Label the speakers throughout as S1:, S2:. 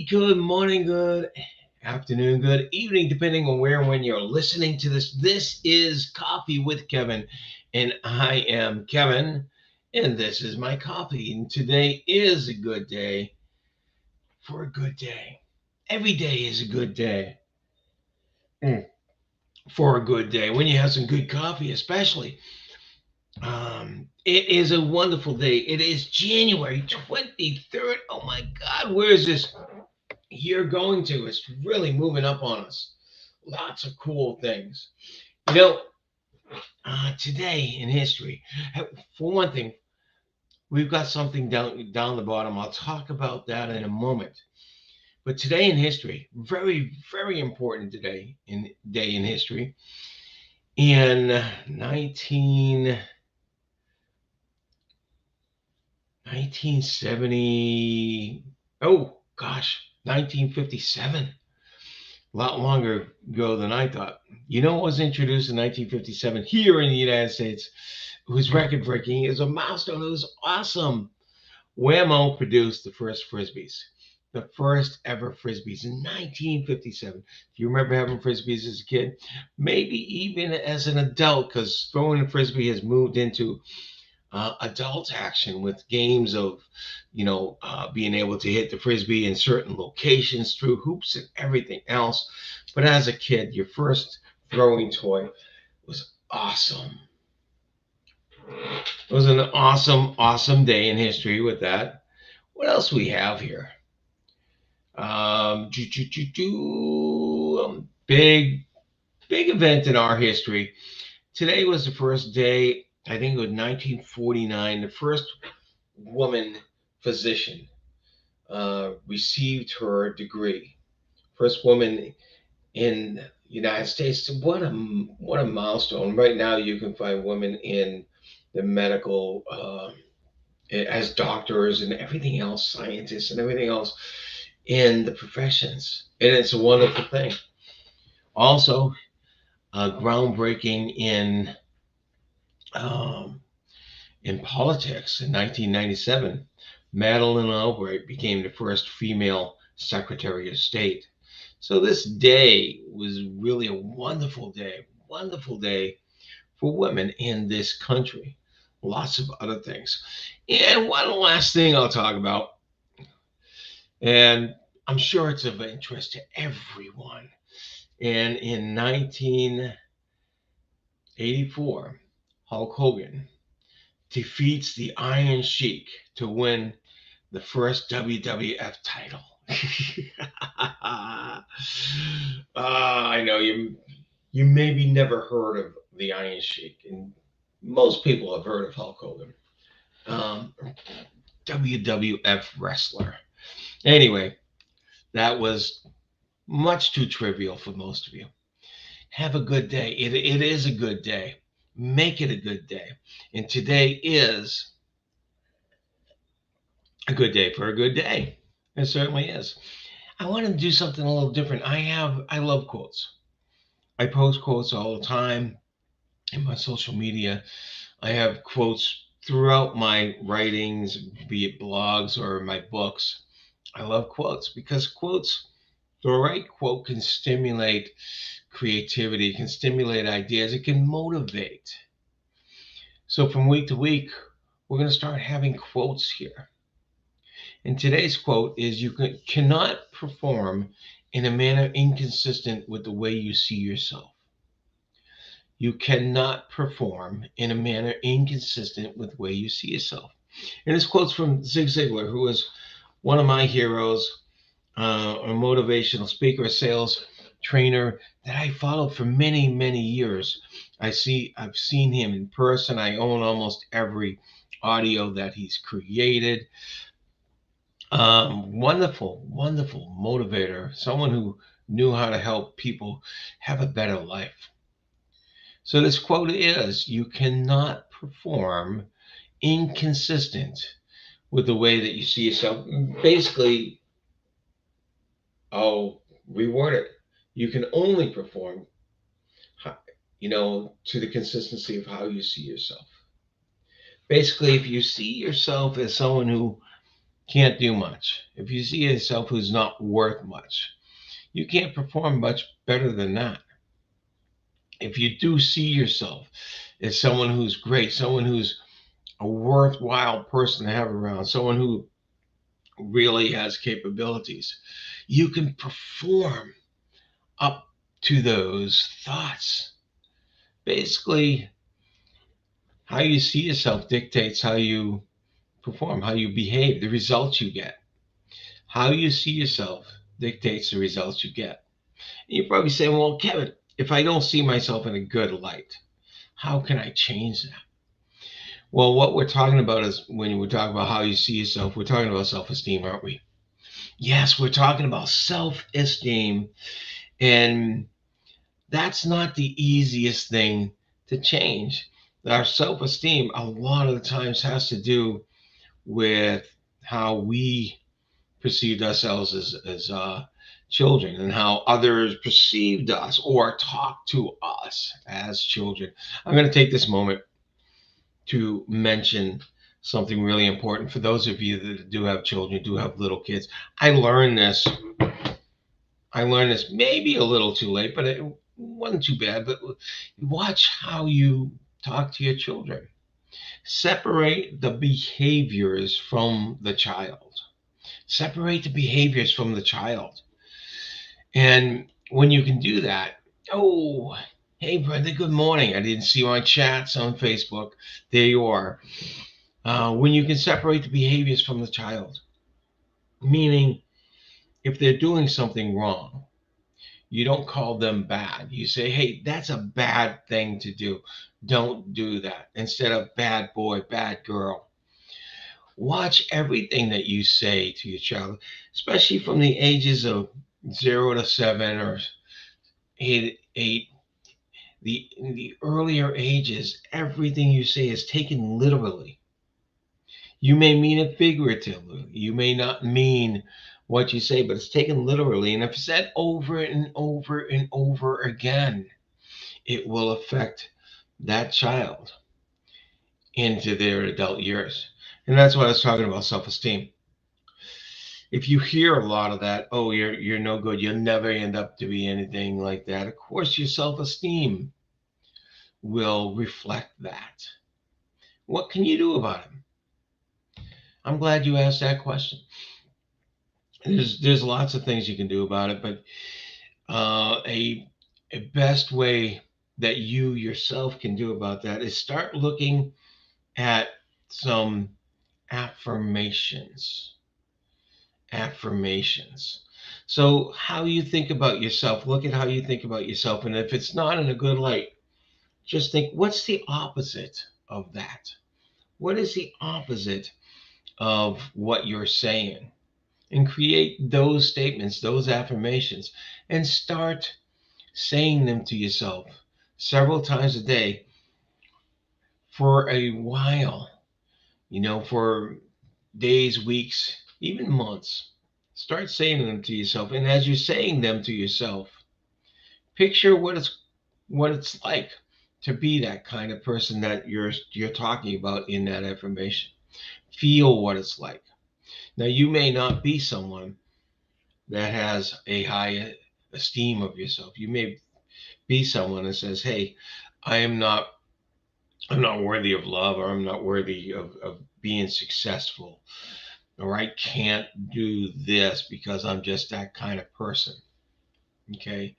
S1: Good morning, good afternoon, good evening, depending on where and when you're listening to this. This is Coffee with Kevin, and I am Kevin, and this is my coffee. And today is a good day for a good day. Every day is a good day for a good day when you have some good coffee, especially. It is a wonderful day. It is January 23rd. Oh my God, where is this year going to? It's really moving up on us. Lots of cool things. You know, today in history, for one thing, we've got something down the bottom. I'll talk about that in a moment. But today in history, very very important day in history. In 1970, oh gosh, 1957. A lot longer ago than I thought. You know what was introduced in 1957 here in the United States? It was record breaking. It was a milestone. It was awesome. Whammo produced the first Frisbees, the first ever Frisbees in 1957. Do you remember having Frisbees as a kid? Maybe even as an adult, because throwing a Frisbee has moved into adult action with games of, being able to hit the frisbee in certain locations through hoops and everything else. But as a kid, your first throwing toy was awesome. It was an awesome, awesome day in history with that. What else we have here? Big, big event in our history. Today was the first day, I think it was 1949, the first woman physician received her degree. First woman in the United States. What a milestone! Right now, you can find women in the medical as doctors and everything else, scientists and everything else in the professions, and it's a wonderful thing. Also, groundbreaking um, in politics in 1997. Madeleine Albright became the first female Secretary of State. So this day was really a wonderful day for women in this country. Lots of other things. And one last thing I'll talk about, and I'm sure it's of interest to everyone. And in 1984, Hulk Hogan defeats the Iron Sheik to win the first WWF title. I know you maybe never heard of the Iron Sheik, and most people have heard of Hulk Hogan, um, WWF wrestler. Anyway, that was much too trivial for most of you. Have a good day. It is a good day. Make it a good day. And today is a good day for a good day. It certainly is. I want to do something a little different. I love quotes. I post quotes all the time in my social media. I have quotes throughout my writings, be it blogs or my books. I love quotes because the right quote can stimulate creativity, can stimulate ideas, it can motivate. So from week to week, we're going to start having quotes here. And today's quote is cannot perform in a manner inconsistent with the way you see yourself. You cannot perform in a manner inconsistent with the way you see yourself. And this quote's from Zig Ziglar, who was one of my heroes, a motivational speaker, a sales trainer that I followed for many, many years. I've seen him in person. I own almost every audio that he's created. Wonderful, wonderful motivator, someone who knew how to help people have a better life. So this quote is, you cannot perform inconsistent with the way that you see yourself. Basically, I'll reword it. You can only perform, to the consistency of how you see yourself. Basically, if you see yourself as someone who can't do much, if you see yourself who's not worth much, you can't perform much better than that. If you do see yourself as someone who's great, someone who's a worthwhile person to have around, someone who really has capabilities, you can perform up to those thoughts. Basically, how you see yourself dictates how you perform, how you behave, the results you get. How you see yourself dictates the results you get. And you're probably saying, well, Kevin, if I don't see myself in a good light, how can I change that? Well, what we're talking about is when we talk about how you see yourself, we're talking about self esteem, aren't we? Yes, we're talking about self esteem. And that's not the easiest thing to change. Our self esteem, a lot of the times, has to do with how we perceived ourselves as children and how others perceived us or talked to us as children. I'm going to take this moment to mention something really important for those of you that do have children, do have little kids. I learned this. I learned this maybe a little too late, but it wasn't too bad. But watch how you talk to your children. Separate the behaviors from the child. Separate the behaviors from the child. And when you can do that, oh, hey, Brenda, good morning. I didn't see you on chats on Facebook. There you are. When you can separate the behaviors from the child, meaning if they're doing something wrong, you don't call them bad. You say, hey, that's a bad thing to do. Don't do that. Instead of bad boy, bad girl. Watch everything that you say to your child, especially from the ages of 0 to 7 or eight. In the earlier ages, everything you say is taken literally. You may mean it figuratively. You may not mean what you say, but it's taken literally. And if it's said over and over and over again, it will affect that child into their adult years. And that's why I was talking about self-esteem. If you hear a lot of that, oh, you're no good, you'll never end up to be anything like that. Of course, your self-esteem will reflect that. What can you do about it? I'm glad you asked that question. There's lots of things you can do about it, but a best way that you yourself can do about that is start looking at some affirmations. Affirmations. So how you think about yourself, look at how you think about yourself, and if it's not in a good light, just think, what's the opposite of that? What is the opposite of what you're saying? And create those statements, those affirmations, and start saying them to yourself several times a day for a while, for days, weeks, even months. Start saying them to yourself. And as you're saying them to yourself, picture what it's like to be that kind of person that you're talking about in that affirmation. Feel what it's like. Now you may not be someone that has a high esteem of yourself. You may be someone that says, hey, I am not I'm not worthy of love, or I'm not worthy of being successful, or I can't do this because I'm just that kind of person. Okay.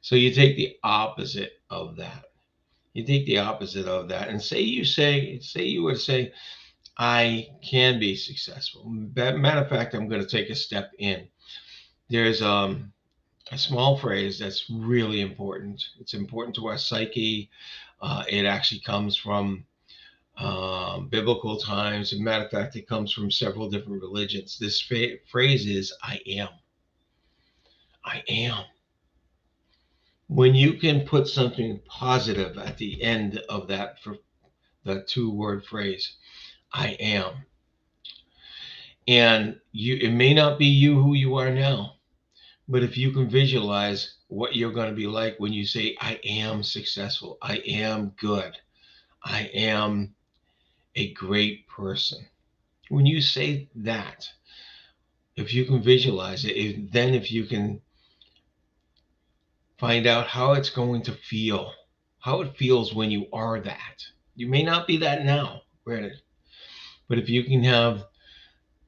S1: So you take the opposite of that. You take the opposite of that and say you would say, I can be successful. Matter of fact, I'm going to take a step in. There's a small phrase that's really important. It's important to our psyche. It actually comes from biblical times. As a matter of fact, it comes from several different religions. This phrase is, I am. I am. When you can put something positive at the end of that, for the two-word phrase, I am. And it may not be you who you are now, but if you can visualize what you're going to be like when you say, I am successful, I am good, I am a great person. When you say that, If you can visualize it, then if you can find out how it's going to feel, how it feels when you are that. You may not be that now, granted, but if you can have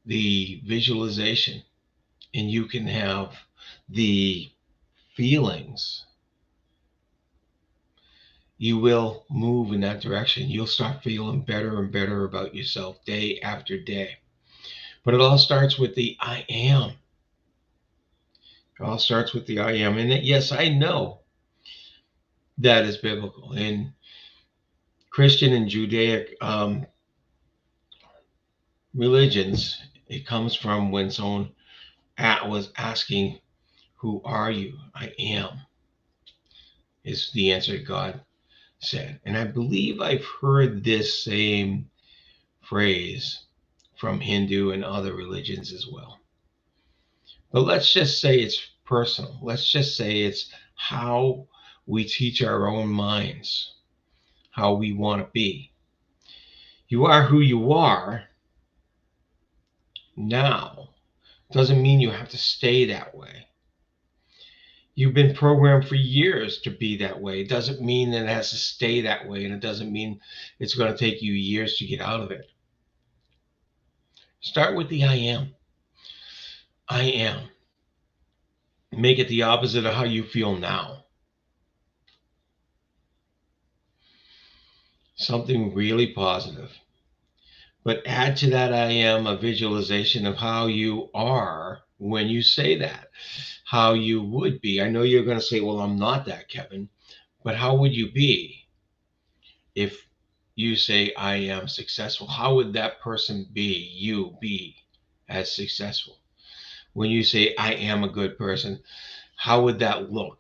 S1: the visualization and you can have the feelings, you will move in that direction. You'll start feeling better and better about yourself day after day. But it all starts with the I am. It all starts with the I am. And yes, I know that is biblical. In Christian and Judaic religions, it comes from when someone was asking, "Who are you?" I am, is the answer God said. And I believe I've heard this same phrase from Hindu and other religions as well. But let's just say it's personal. Let's just say it's how we teach our own minds how we want to be. You are who you are now. Doesn't mean you have to stay that way. You've been programmed for years to be that way. It doesn't mean that it has to stay that way, and it doesn't mean it's going to take you years to get out of it. Start with the I am. I am. Make it the opposite of how you feel now. Something really positive. But add to that I am a visualization of how you are when you say that, how you would be. I know you're going to say, well, I'm not that, Kevin, but how would you be if you say, I am successful? How would that person be, you be as successful? When you say, I am a good person, how would that look?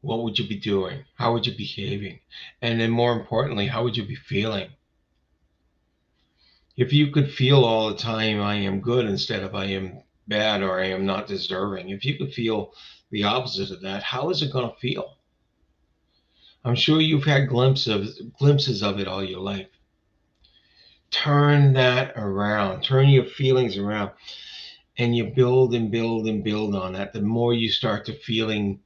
S1: What would you be doing? How would you be behaving? And then more importantly, how would you be feeling? If you could feel all the time, I am good instead of I am bad or I am not deserving, if you could feel the opposite of that, how is it going to feel? I'm sure you've had glimpses of it all your life. Turn that around, turn your feelings around, and you build and build and build on that. The more you start to feeling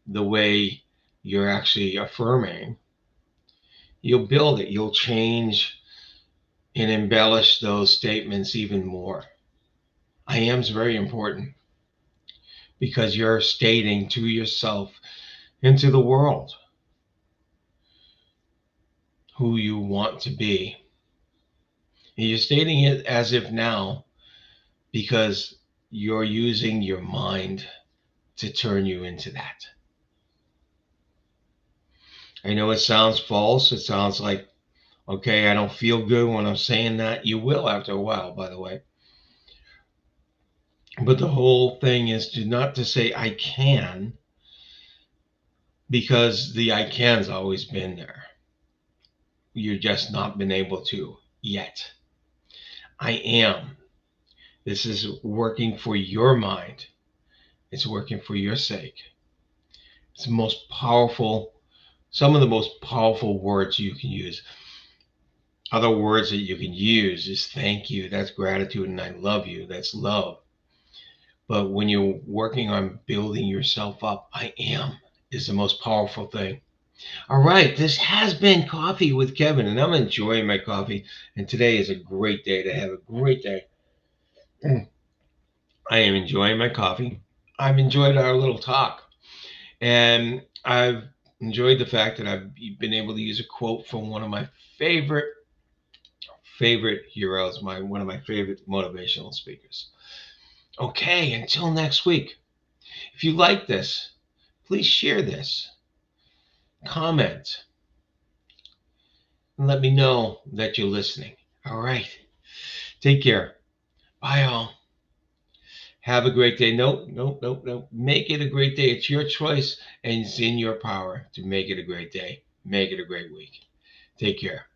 S1: the way you're actually affirming, you'll build it, you'll change and embellish those statements even more. I am is very important because you're stating to yourself and to the world who you want to be. And you're stating it as if now because you're using your mind to turn you into that. I know it sounds false. It sounds like, okay, I don't feel good when I'm saying that. You will after a while, by the way. But the whole thing is not to say I can, because the I can's always been there. You're just not been able to yet. I am. This is working for your mind. It's working for your sake. It's the most powerful, some of the most powerful words you can use. Other words that you can use is thank you. That's gratitude, and I love you. That's love. But when you're working on building yourself up, I am is the most powerful thing. All right, this has been Coffee with Kevin, and I'm enjoying my coffee. And today is a great day to have a great day. I am enjoying my coffee. I've enjoyed our little talk, and I've enjoyed the fact that I've been able to use a quote from one of my favorite heroes, one of my favorite motivational speakers. Okay, until next week. If you like this, please share this, comment, and let me know that you're listening. All right. Take care. Bye, all. Have a great day. Nope, nope, nope, nope. Make it a great day. It's your choice, and it's in your power to make it a great day. Make it a great week. Take care.